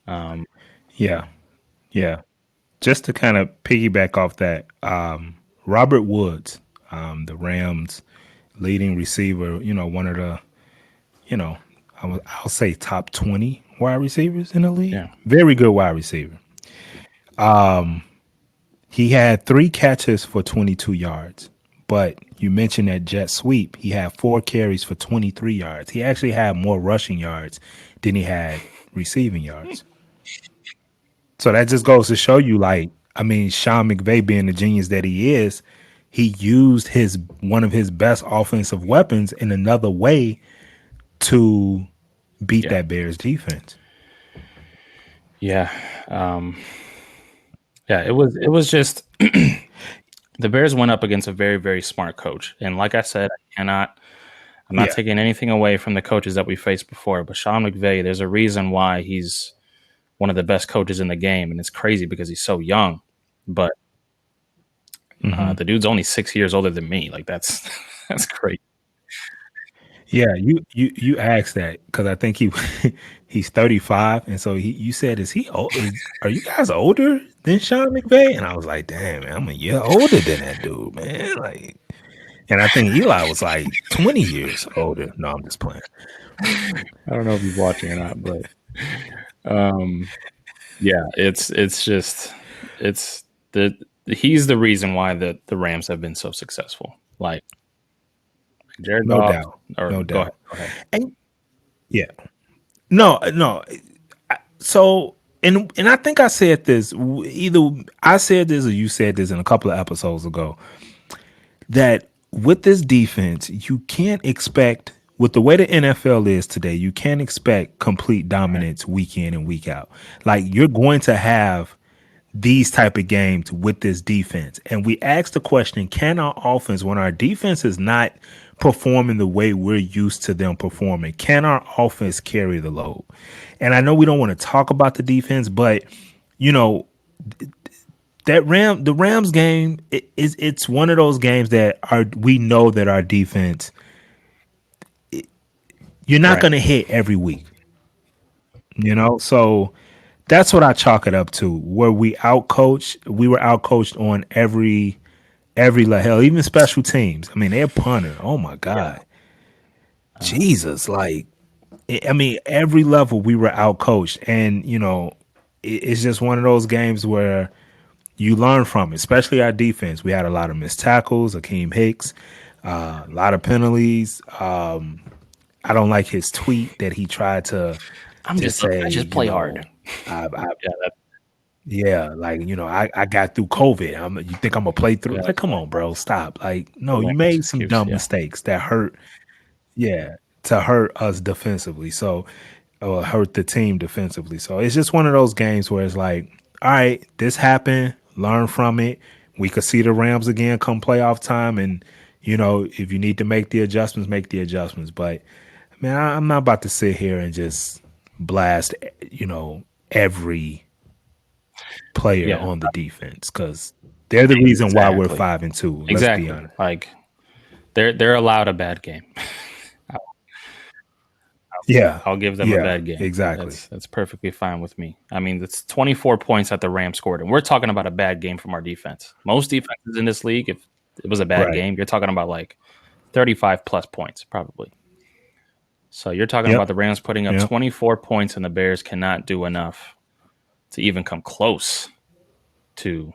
Yeah. Yeah. Just to kind of piggyback off that, Robert Woods, the Rams leading receiver, one of the, you know, I'll say top 20 wide receivers in the league. Yeah, Very good wide receiver. He had 3 catches for 22 yards. But you mentioned that jet sweep. He had 4 carries for 23 yards. He actually had more rushing yards than he had receiving yards. So that just goes to show you, like, I mean, Sean McVay being the genius that he is, he used his one of his best offensive weapons in another way to beat yeah, that Bears defense. yeah, yeah. It was just the Bears went up against a very, very smart coach, and like I said, I'm not Yeah. taking anything away from the coaches that we faced before, but Sean McVay, there's a reason why he's one of the best coaches in the game, and it's crazy because he's so young. But Hmm. the dude's only 6 years older than me. Like that's that's great. Yeah, you asked that because I think he's 35, and so you said, "Is he old? Are you guys older than Sean McVay?" And I was like, "Damn, man, I'm a year older than that dude, man." Like, and I think Eli was like 20 years older. No, I'm just playing. I don't know if he's watching or not, but um, yeah, it's just it's the he's the reason why the Rams have been so successful. Like Jared No Goff, doubt, or no go ahead, doubt. go ahead. And yeah, no, no. So, and I think I said this. Either I said this or you said this in a couple of episodes ago. That with this defense, you can't expect, with the way the NFL is today, you can't expect complete Right. dominance week in and week out. Like, you're going to have these type of games with this defense. And we asked the question, can our offense, when our defense is not performing the way we're used to them performing, can our offense carry the load? And I know we don't want to talk about the defense, but you know, the Rams game it's one of those games that we know that our defense, you're not Right. going to hit every week, so that's what I chalk it up to. Where we were outcoached on every hell, even special teams. I mean, they're punter. Oh my Yeah. God, Jesus! Like, I mean, every level we were outcoached, and it's just one of those games where you learn from it, especially our defense. We had a lot of missed tackles, Akeem Hicks, a lot of penalties. I don't like his tweet that he tried to just I say, just play hard. I Yeah, yeah, like, I got through COVID. You think I'm gonna play through? yeah, Like, that's come on, bro, stop. Like, a no, lame you made some excuse. dumb Yeah. mistakes that hurt. Yeah, to hurt us defensively. So, or hurt the team defensively. So it's just one of those games where it's like, all right, this happened. Learn from it. We could see the Rams again come playoff time, and if you need to make the adjustments, make the adjustments. But man, I'm not about to sit here and just blast, every player Yeah. on the defense because they're the reason why we're Exactly. 5-2. Let's be Exactly. honest. Like they're allowed a bad game. Yeah, I'll give them a yeah, bad game. exactly. That's perfectly fine with me. I mean, it's 24 points that the Rams scored, and we're talking about a bad game from our defense. Most defenses in this league, if it was a bad Right. game, you're talking about like 35 plus points, probably. So you're talking Yep. about the Rams putting up Yep. 24 points, and the Bears cannot do enough to even come close to.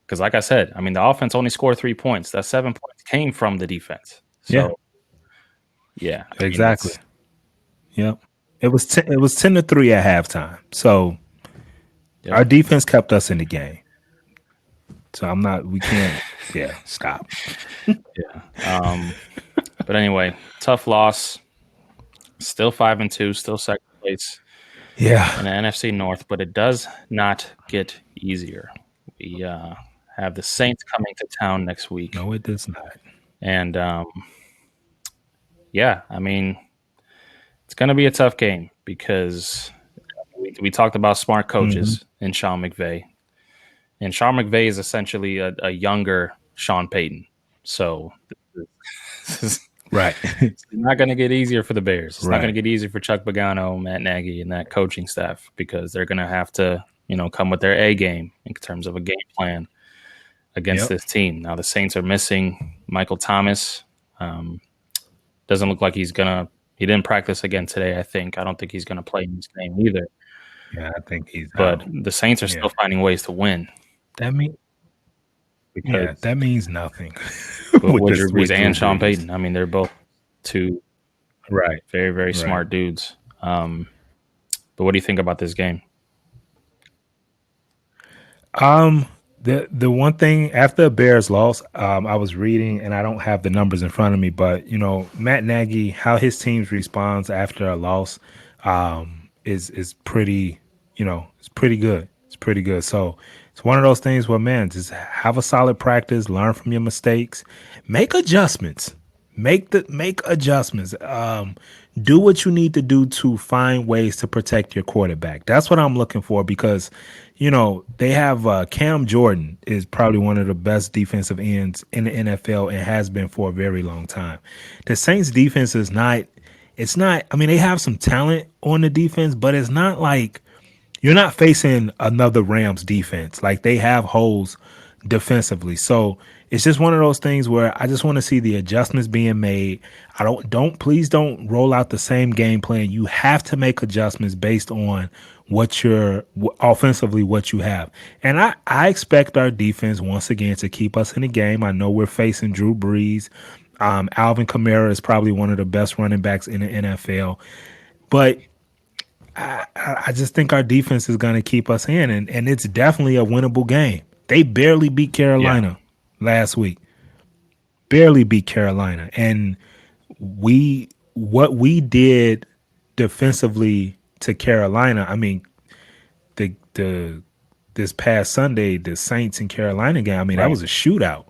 Because, like I said, I mean, the offense only scored 3 points. That 7 points came from the defense. Yeah. So, yeah, I mean, Exactly. Yep. It was 10-3 at halftime. So yep. our defense kept us in the game. So I'm not. We can't. Yeah, stop. Yeah. But anyway, tough loss. Still 5-2, still second place in Yeah. the NFC North, but it does not get easier. We have the Saints coming to town next week, No, it does not. and yeah, I mean it's going to be a tough game because we talked about smart Hmm. coaches in Sean McVay, and Sean McVay is essentially a younger Sean Payton. So this is Right. it's not going to get easier for the Bears. It's not going Right. to get easier for Chuck Pagano, Matt Nagy, and that coaching staff because they're going to have to, come with their A game in terms of a game plan against Yep. this team. Now the Saints are missing Michael Thomas. Um, doesn't look like he's gonna. He didn't practice again today. I don't think he's gonna play in this game either. Yeah, I think he's But out. the Saints are Yeah. still finding ways to win That mean yeah, because that means nothing with with Drew this Brees with Drew and Sean Brees. Payton, I mean, they're both two Right. very, very Right. smart dudes. But what do you think about this game? Um, the one thing after the Bears loss, I was reading and I don't have the numbers in front of me, but Matt Nagy, how his teams responds after a loss, is pretty, it's pretty good. It's pretty good. So it's one of those things where, man, just have a solid practice, learn from your mistakes, make adjustments. Make adjustments. Do what you need to do to find ways to protect your quarterback. That's what I'm looking for because, they have Cam Jordan is probably one of the best defensive ends in the NFL and has been for a very long time. The Saints defense is not. It's not. I mean, they have some talent on the defense, but it's not like you're not facing another Rams defense. Like they have holes defensively. So it's just one of those things where I just want to see the adjustments being made. I please don't roll out the same game plan. You have to make adjustments based on offensively what you have. And I expect our defense once again to keep us in the game. I know we're facing Drew Brees. Alvin Kamara is probably one of the best running backs in the NFL. But I just think our defense is going to keep us in, and it's definitely a winnable game. They barely beat Yeah, Carolina last week, barely beat Carolina, and what we did defensively to Carolina. I mean, the this past Sunday, the Saints and Carolina game. I mean, that right. was a shootout.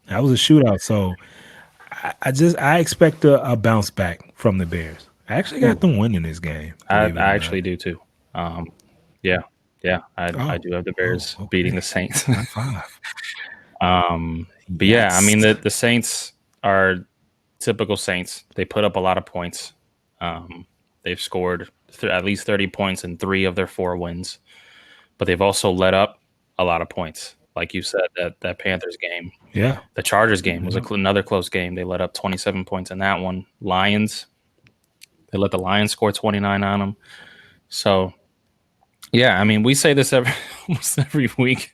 That was a shootout. So I expect a bounce back from the Bears. I actually got them winning this game, I believe it or not. actually do too. Um, yeah, yeah, I Oh, do have the oh, Bears beating okay. the Saints. High five. But yeah, I Yes. mean the Saints are typical Saints. They put up a lot of points. Um, they've scored at least 30 points in 3 of their 4 wins, but they've also let up a lot of points. Like you said, that Panthers game, Yeah. the Chargers game was Yeah. another close game. They let up 27 points in that one. Lions, they let the Lions score 29 on them. So yeah, I mean we say this almost every week.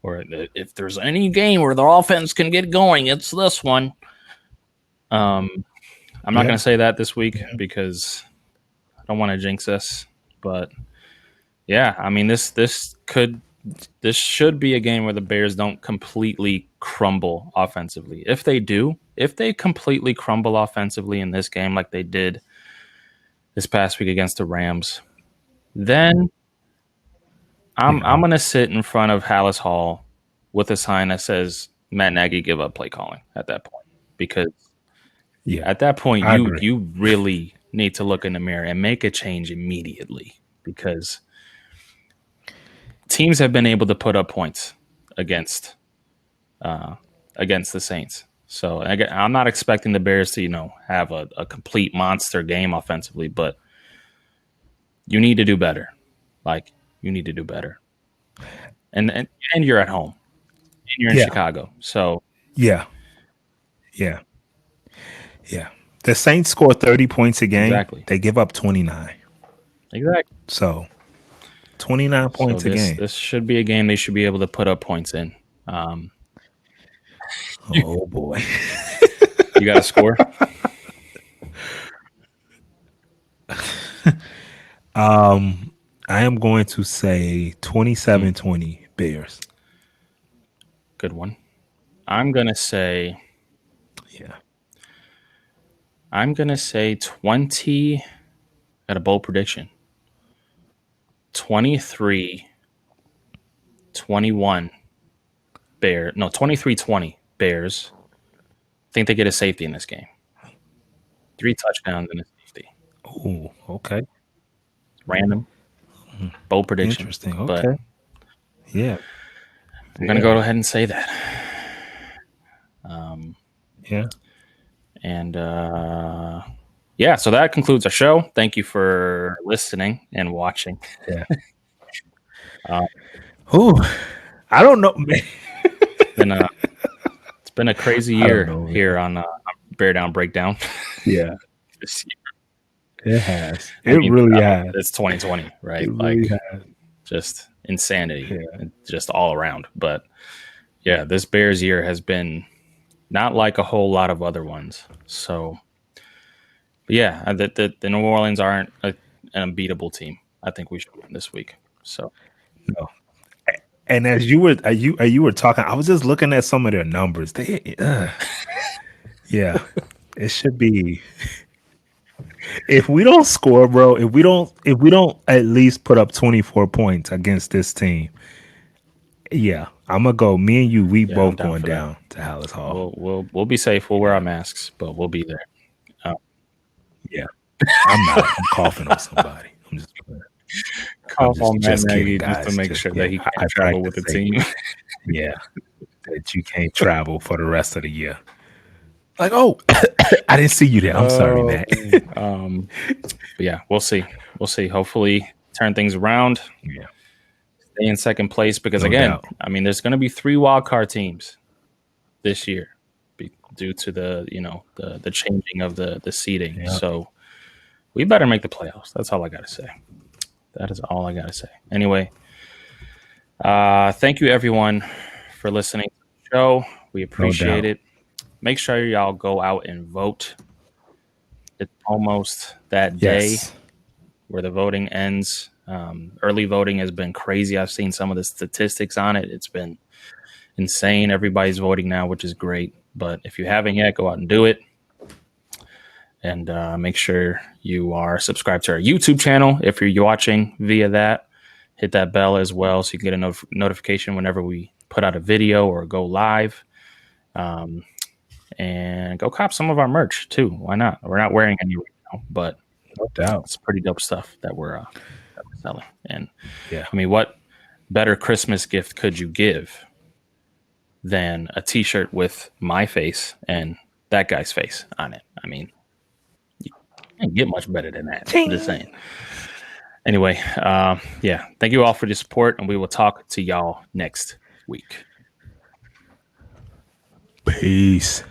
Or if there's any game where the offense can get going, it's this one. Um, I'm not going Yeah. to say that this week Yeah. because I don't want to jinx us. But yeah, I mean this should be a game where the Bears don't completely crumble offensively. If they do, if they completely crumble offensively in this game like they did this past week against the Rams, then I'm Yeah. gonna sit in front of Hallis Hall with a sign that says Matt Nagy give up play calling at that point because Yeah. at that point I you agree. you really need to look in the mirror and make a change immediately because teams have been able to put up points against uh, against the Saints. So I'm not expecting the Bears to have a complete monster game offensively, but you need to do better. Like you need to do better, and you're at home and you're in Yeah. Chicago, so Yeah. Yeah. Yeah. The Saints score 30 points a game. exactly, They give up 29. exactly. So 29 So points a this game. this should be a game they should be able to put up points in. Um, Oh boy. you got a score? I am going to say Hmm. 27-20 Bears. Good one. I'm gonna say Yeah. 20. Got a bold prediction. 23-21 Bears. No, 23-20 Bears. I think they get a safety in this game. 3 touchdowns and a safety. Oh, okay. Random. Bold prediction. Interesting. But Okay. Yeah. I'm going to go ahead and say that. Yeah. And yeah, so that concludes our show. Thank you for listening and watching. Yeah. I don't know, man. It's been a crazy year here on Bear Down Breakdown. Yeah. This year. It has. Really has. It's 2020, right? It really has. Just insanity, just all around. But yeah, this Bears year has been not like a whole lot of other ones. So yeah, the New Orleans aren't an unbeatable team. I think we should win this week. So no. And as you were talking, I was just looking at some of their numbers. Yeah, it should be. If we don't score, bro, if we don't at least put up 24 points against this team, yeah, I'm gonna go. Me and you, both going down to Hallis Hall. We'll be safe. We'll wear our masks, but we'll be there. Yeah, I'm not. I'm coughing on somebody. I'm just cough on Matt Nagy just to make sure that he can't travel with the team. Yeah, that you can't travel for the rest of the year. Like, oh, I didn't see you there. I'm sorry, Matt. But yeah, we'll see. Hopefully, turn things around. Yeah, stay in second place because again, I mean, there's going to be 3 wildcard teams this year due to the the changing of the seeding. Yeah. So we better make the playoffs. That's all I got to say. That is all I got to say. Anyway, thank you everyone for listening to the show. We appreciate it. Make sure y'all go out and vote. It's almost that day where the voting ends. Early voting has been crazy. I've seen some of the statistics on it. It's been insane. Everybody's voting now, which is great. But if you haven't yet, go out and do it. And make sure you are subscribed to our YouTube channel. If you're watching via that, hit that bell as well so you can get a notification whenever we put out a video or go live. And go cop some of our merch too. Why not? We're not wearing any right now, but no doubt, it's pretty dope stuff that we're selling. And yeah, I mean, what better Christmas gift could you give than a T-shirt with my face and that guy's face on it? I mean, you can't get much better than that. I'm just saying. Anyway, yeah, thank you all for the support, and we will talk to y'all next week. Peace.